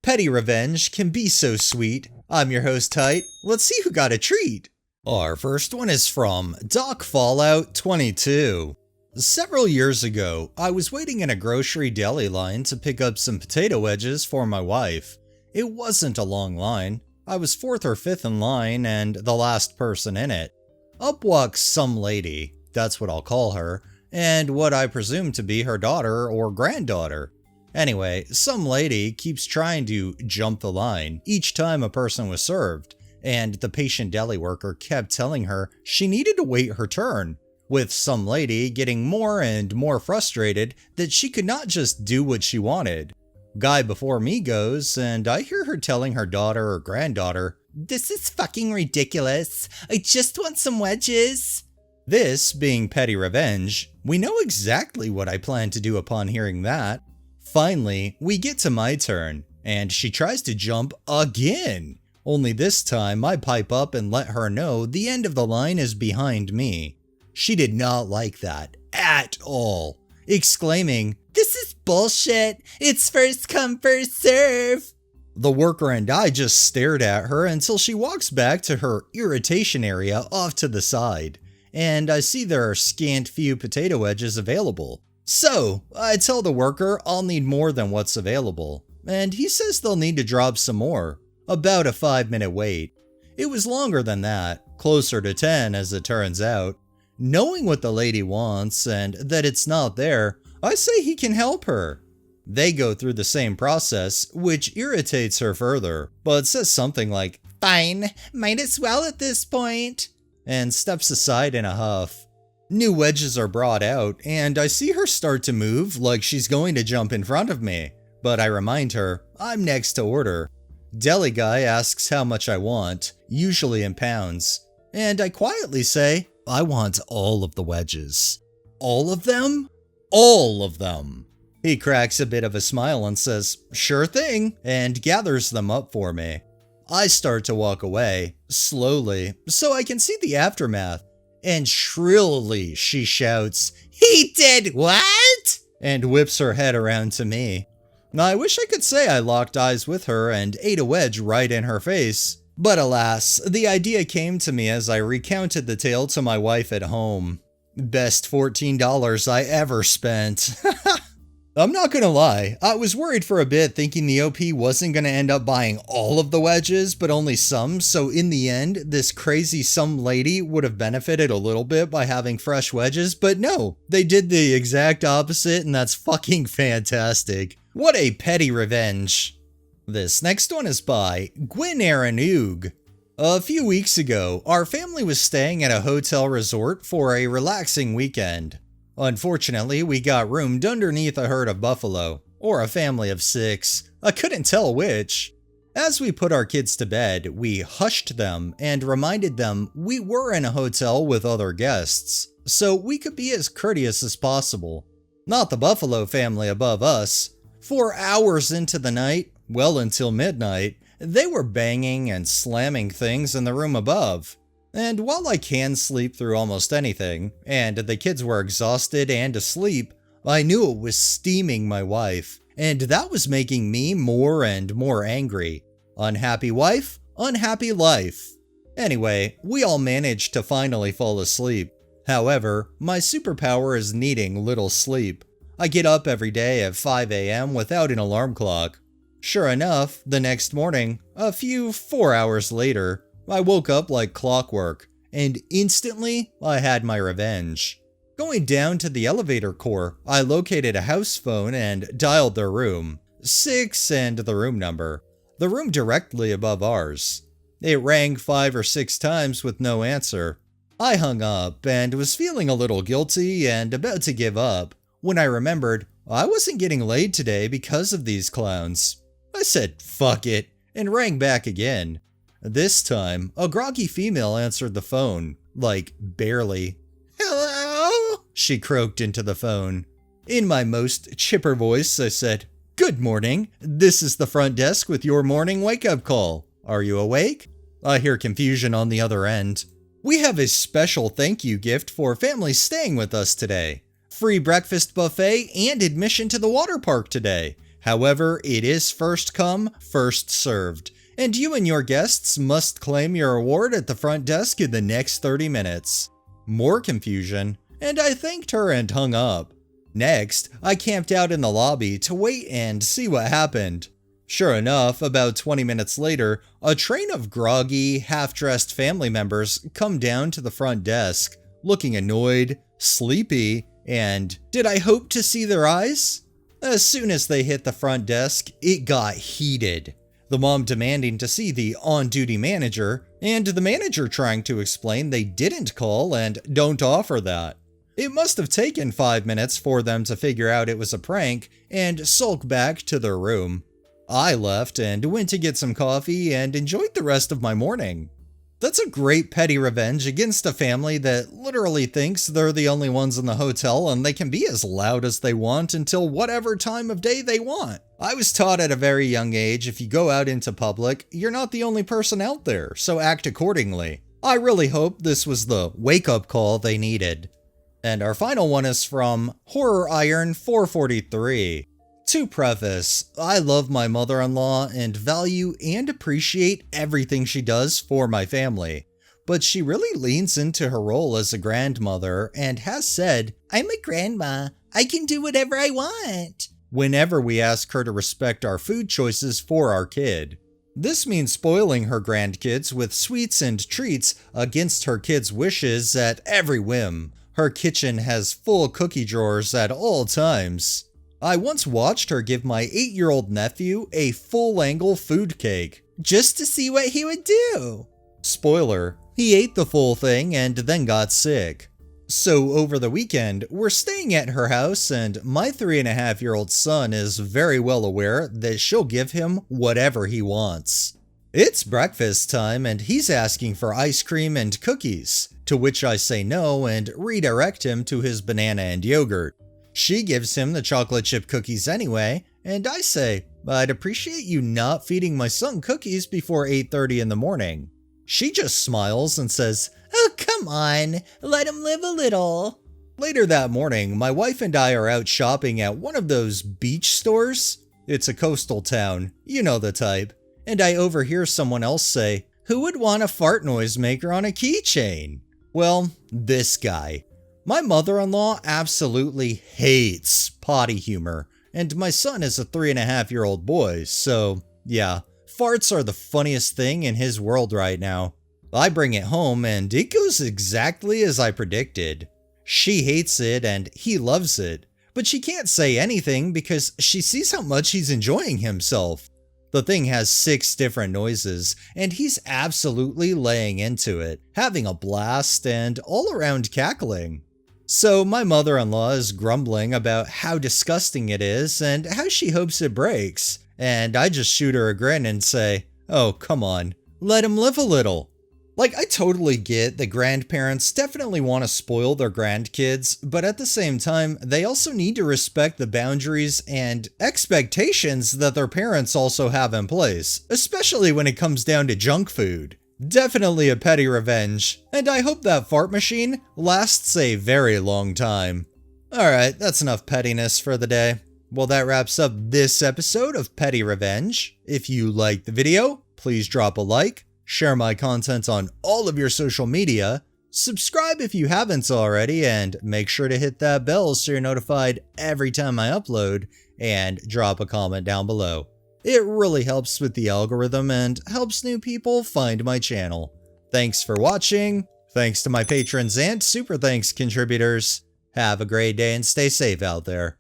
Petty revenge can be so sweet. I'm your host, Tight. Let's see who got a treat. Our first one is from Doc Fallout 22. Several years ago, I was waiting in a grocery deli line to pick up some potato wedges for my wife. It wasn't a long line. I was 4th or 5th in line and the last person in it. Up walks some lady, that's what I'll call her, and what I presume to be her daughter or granddaughter. Anyway, some lady keeps trying to jump the line each time a person was served, and the patient deli worker kept telling her she needed to wait her turn, with some lady getting more and more frustrated that she could not just do what she wanted. Guy before me goes, and I hear her telling her daughter or granddaughter, "This is fucking ridiculous. I just want some wedges." This being petty revenge, we know exactly what I plan to do upon hearing that. Finally, we get to my turn, and she tries to jump again. Only this time I pipe up and let her know the end of the line is behind me. She did not like that at all, exclaiming, "This is bullshit. It's first come, first serve." The worker and I just stared at her until she walks back to her irritation area off to the side, and I see there are scant few potato wedges available. So, I tell the worker I'll need more than what's available, and he says they'll need to drop some more. About a 5-minute wait. It was longer than that, closer to 10 as it turns out. Knowing what the lady wants and that it's not there, I say he can help her. They go through the same process, which irritates her further, but says something like, "Fine, might as well at this point," and steps aside in a huff. New wedges are brought out, and I see her start to move like she's going to jump in front of me, but I remind her I'm next to order. Deli guy asks how much I want, usually in pounds, and I quietly say, "I want all of the wedges." "All of them?" "All of them." He cracks a bit of a smile and says, "Sure thing," and gathers them up for me. I start to walk away, slowly, so I can see the aftermath, and shrilly she shouts, "He did what?" and whips her head around to me. I wish I could say I locked eyes with her and ate a wedge right in her face, but alas, the idea came to me as I recounted the tale to my wife at home. Best $14 I ever spent. I'm not gonna lie, I was worried for a bit thinking the OP wasn't gonna end up buying all of the wedges, but only some, so in the end, this crazy some lady would have benefited a little bit by having fresh wedges, but no, they did the exact opposite, and that's fucking fantastic. What a petty revenge. This next one is by Gwyn Aranug. A few weeks ago, our family was staying at a hotel resort for a relaxing weekend. Unfortunately, we got roomed underneath a herd of buffalo, or a family of 6, I couldn't tell which. As we put our kids to bed, we hushed them and reminded them we were in a hotel with other guests, so we could be as courteous as possible. Not the buffalo family above us. 4 hours into the night, well until midnight, they were banging and slamming things in the room above. And while I can sleep through almost anything, and the kids were exhausted and asleep, I knew it was steaming my wife, and that was making me more and more angry. Unhappy wife, unhappy life. Anyway, we all managed to finally fall asleep. However, my superpower is needing little sleep. I get up every day at 5 a.m. without an alarm clock. Sure enough, the next morning, a few 4 hours later, I woke up like clockwork, and instantly I had my revenge. Going down to the elevator core, I located a house phone and dialed their room. 6 and the room number. The room directly above ours. It rang 5 or 6 times with no answer. I hung up and was feeling a little guilty and about to give up, when I remembered I wasn't getting laid today because of these clowns. I said, "Fuck it," and rang back again. This time, a groggy female answered the phone, like barely. "Hello?" she croaked into the phone. In my most chipper voice, I said, "Good morning. This is the front desk with your morning wake-up call. Are you awake?" I hear confusion on the other end. "We have a special thank you gift for families staying with us today. Free breakfast buffet and admission to the water park today. However, it is first come, first served, and you and your guests must claim your reward at the front desk in the next 30 minutes. More confusion, and I thanked her and hung up. Next, I camped out in the lobby to wait and see what happened. Sure enough, about 20 minutes later, a train of groggy, half-dressed family members come down to the front desk, looking annoyed, sleepy, and did I hope to see their eyes? As soon as they hit the front desk, it got heated. The mom demanding to see the on-duty manager, and the manager trying to explain they didn't call and don't offer that. It must have taken 5 minutes for them to figure out it was a prank and sulk back to their room. I left and went to get some coffee and enjoyed the rest of my morning. That's a great petty revenge against a family that literally thinks they're the only ones in the hotel and they can be as loud as they want until whatever time of day they want. I was taught at a very young age if you go out into public, you're not the only person out there, so act accordingly. I really hope this was the wake-up call they needed. And our final one is from Horror Iron 443. To preface, I love my mother-in-law and value and appreciate everything she does for my family, but she really leans into her role as a grandmother and has said, "I'm a grandma, I can do whatever I want," whenever we ask her to respect our food choices for our kid. This means spoiling her grandkids with sweets and treats against her kids' wishes at every whim. Her kitchen has full cookie drawers at all times. I once watched her give my 8-year-old nephew a full-angle food cake, just to see what he would do. Spoiler, he ate the full thing and then got sick. So over the weekend, we're staying at her house and my 3.5-year-old son is very well aware that she'll give him whatever he wants. It's breakfast time and he's asking for ice cream and cookies, to which I say no and redirect him to his banana and yogurt. She gives him the chocolate chip cookies anyway, and I say, "I'd appreciate you not feeding my son cookies before 8:30 in the morning." She just smiles and says, "Oh, come on, let him live a little." Later that morning, my wife and I are out shopping at one of those beach stores. It's a coastal town, you know the type, and I overhear someone else say, "Who would want a fart noise maker on a keychain?" Well, this guy. My mother-in-law absolutely hates potty humor, and my son is a 3.5-year-old boy, so yeah, farts are the funniest thing in his world right now. I bring it home and it goes exactly as I predicted. She hates it and he loves it, but she can't say anything because she sees how much he's enjoying himself. The thing has 6 different noises, and he's absolutely laying into it, having a blast and all around cackling. So my mother-in-law is grumbling about how disgusting it is and how she hopes it breaks, and I just shoot her a grin and say, "Oh, come on, let him live a little." Like, I totally get that grandparents definitely want to spoil their grandkids, but at the same time, they also need to respect the boundaries and expectations that their parents also have in place, especially when it comes down to junk food. Definitely a petty revenge, and I hope that fart machine lasts a very long time. Alright, that's enough pettiness for the day. Well, that wraps up this episode of Petty Revenge. If you liked the video, please drop a like, share my content on all of your social media, subscribe if you haven't already, and make sure to hit that bell so you're notified every time I upload, and drop a comment down below. It really helps with the algorithm and helps new people find my channel. Thanks for watching, thanks to my patrons and super thanks contributors. Have a great day and stay safe out there.